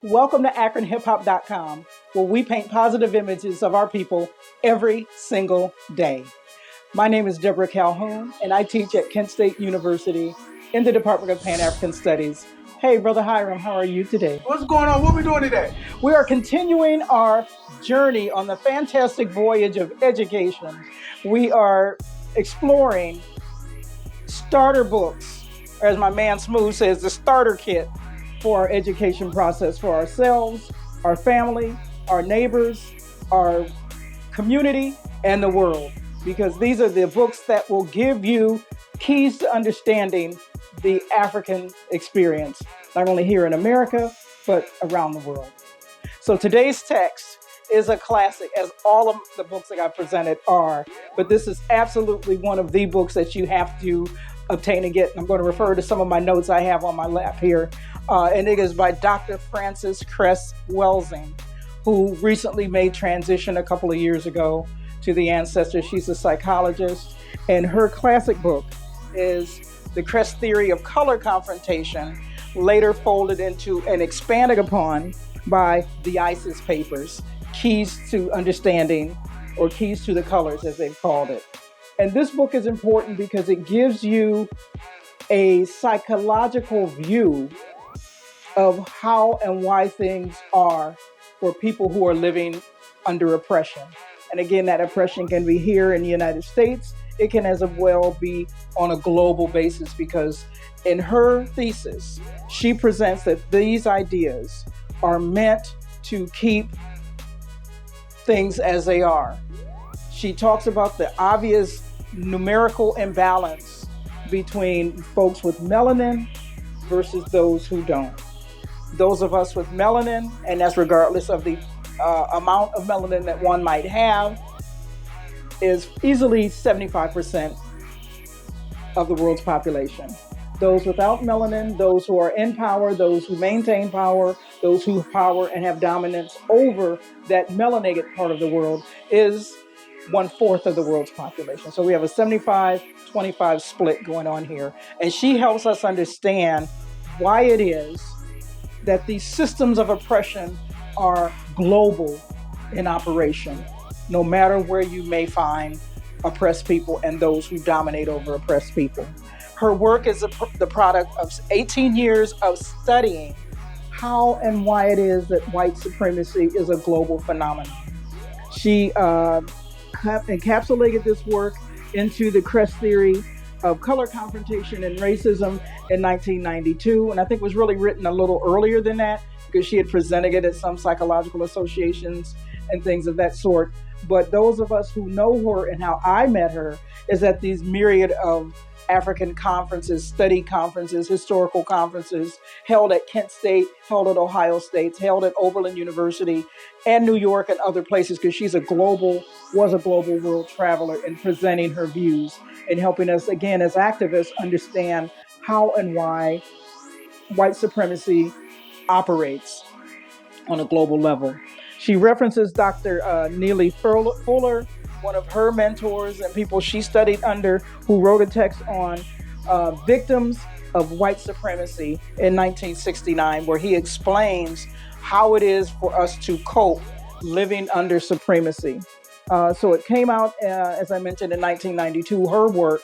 Welcome to AkronHipHop.com, where we paint positive images of our people every single day. My name is Deborah Calhoun, and I teach at Kent State University in the Department of Pan-African Studies. Hey, Brother Hiram, how are you today? What's going on? What are we doing today? We are continuing our journey on the fantastic voyage of education. We are exploring starter books, or as my man Smooth says, the starter kit for our education process for ourselves, our family, our neighbors, our community, and the world. Because these are the books that will give you keys to understanding the African experience, not only here in America, but around the world. So today's text is a classic, as all of the books that I presented are, but this is absolutely one of the books that you have to obtain and get. And I'm going to refer to some of my notes I have on my lap here. And it is by Dr. Frances Cress Welsing, who recently made transition a couple of years ago to the ancestors. She's a psychologist, and her classic book is The Cress Theory of Color Confrontation, later folded into and expanded upon by the ISIS papers, Keys to Understanding, or Keys to the Colors, as they've called it. And this book is important because it gives you a psychological view of how and why things are for people who are living under oppression. And again, that oppression can be here in the United States. It can as well be on a global basis, because in her thesis, she presents that these ideas are meant to keep things as they are. She talks about the obvious numerical imbalance between folks with melanin versus those who don't. Those of us with melanin, and that's regardless of the amount of melanin that one might have, is easily 75% of the world's population. Those without melanin, those who are in power, those who maintain power, those who have power and have dominance over that melanated part of the world is 1/4 of the world's population. So we have a 75-25 split going on here. And she helps us understand why it is that these systems of oppression are global in operation, no matter where you may find oppressed people and those who dominate over oppressed people. Her work is the product of 18 years of studying how and why it is that white supremacy is a global phenomenon. She encapsulated this work into the Cress Theory of Color Confrontation and Racism in 1992. And I think it was really written a little earlier than that, because she had presented it at some psychological associations and things of that sort. But those of us who know her and how I met her is at these myriad of African conferences, study conferences, historical conferences held at Kent State, held at Ohio State, held at Oberlin University and New York and other places, because she's was a global world traveler in presenting her views and helping us, again, as activists, understand how and why white supremacy operates on a global level. She references Dr. Neely Fuller, one of her mentors and people she studied under, who wrote a text on victims of white supremacy in 1969, where he explains how it is for us to cope living under supremacy. So it came out, as I mentioned, in 1992, her work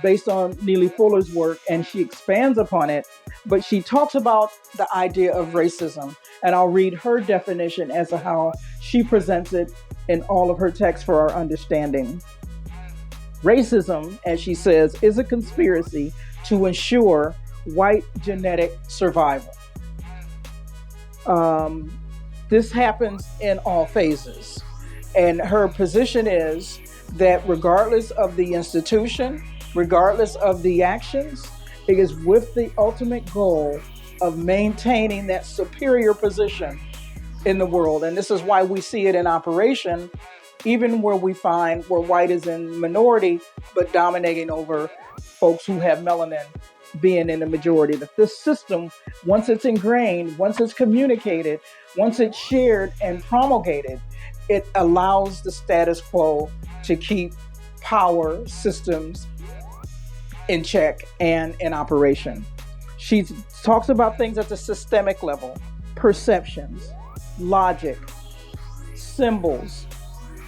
based on Neely Fuller's work, and she expands upon it, but she talks about the idea of racism. And I'll read her definition as to how she presents it in all of her texts for our understanding. Racism, as she says, is a conspiracy to ensure white genetic survival. This happens in all phases. And her position is that regardless of the institution, regardless of the actions, it is with the ultimate goal of maintaining that superior position in the world. And this is why we see it in operation, even where we find where white is in minority, but dominating over folks who have melanin being in the majority. That this system, once it's ingrained, once it's communicated, once it's shared and promulgated, it allows the status quo to keep power systems in check and in operation. She talks about things at the systemic level. perceptions, logic, symbols,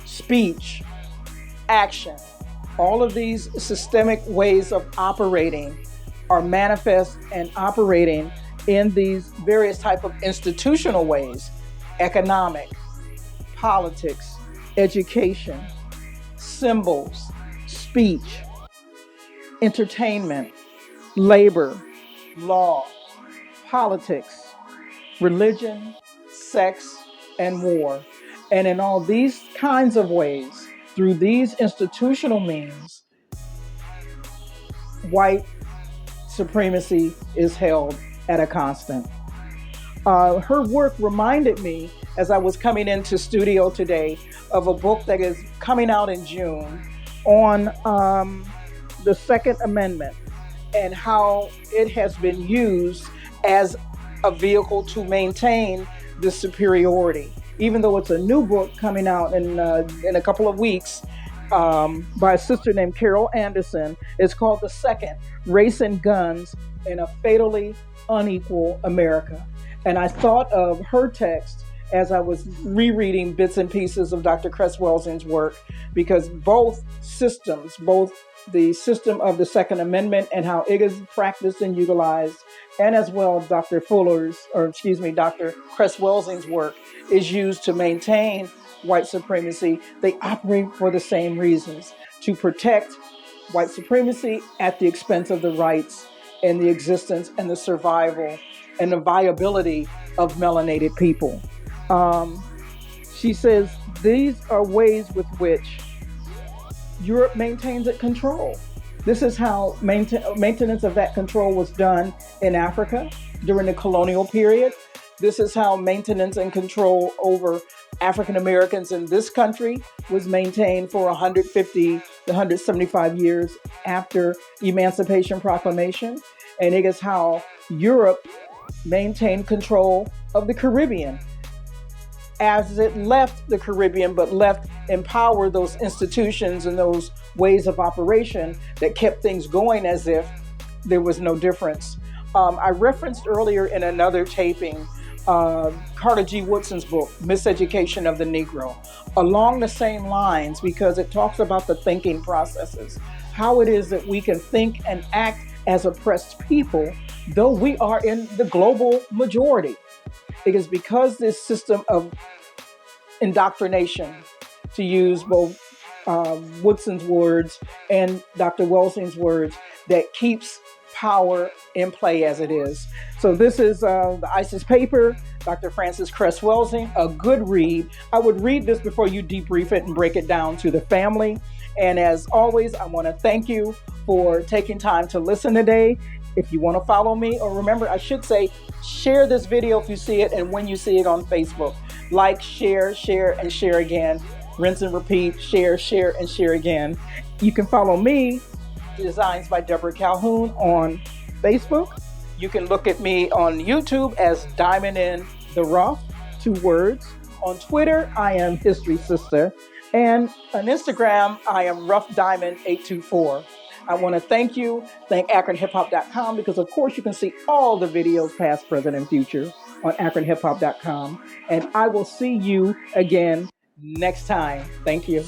speech, action. All of these systemic ways of operating are manifest and operating in these various type of institutional ways: economic, politics, education, symbols, speech, entertainment, labor, law, politics, religion, sex, and war. And in all these kinds of ways, through these institutional means, white supremacy is held at a constant. Her work reminded me, as I was coming into studio today, of a book that is coming out in June on the Second Amendment and how it has been used as a vehicle to maintain the superiority. Even though it's a new book coming out in a couple of weeks by a sister named Carol Anderson, it's called The Second: Race and Guns in a Fatally Unequal America. And I thought of her text as I was rereading bits and pieces of Dr. Cresswellsing's work, because both systems, both the system of the Second Amendment and how it is practiced and utilized, and as well Dr. Cresswellsing's work is used to maintain white supremacy. They operate for the same reasons: to protect white supremacy at the expense of the rights and the existence and the survival and the viability of melanated people. She says these are ways with which Europe maintains its control. This is how maintenance of that control was done in Africa during the colonial period. This is how maintenance and control over African Americans in this country was maintained for 150 to 175 years after Emancipation Proclamation. And it is how Europe maintained control of the Caribbean as it left the Caribbean, but left empower those institutions and those ways of operation that kept things going as if there was no difference. I referenced earlier in another taping Carter G. Woodson's book, Miseducation of the Negro, along the same lines, because it talks about the thinking processes, how it is that we can think and act as oppressed people, though we are in the global majority. It is because this system of indoctrination, to use both Woodson's words and Dr. Welsing's words, that keeps power in play as it is. So this is the ISIS paper, Dr. Frances Cress Welsing, a good read. I would read this before you debrief it and break it down to the family. And as always, I want to thank you for taking time to listen today. If you want to follow me, or remember, I should say, share this video if you see it and when you see it on Facebook. Like, share, and share again. Rinse and repeat, share, and share again. You can follow me, Designs by Deborah Calhoun, on Facebook. You can look at me on YouTube as Diamond in the Rough, 2 words. On Twitter, I am History Sister. And on Instagram, I am Rough Diamond 824. I want to thank AkronHipHop.com, because of course you can see all the videos, past, present, and future, on AkronHipHop.com. And I will see you again next time. Thank you.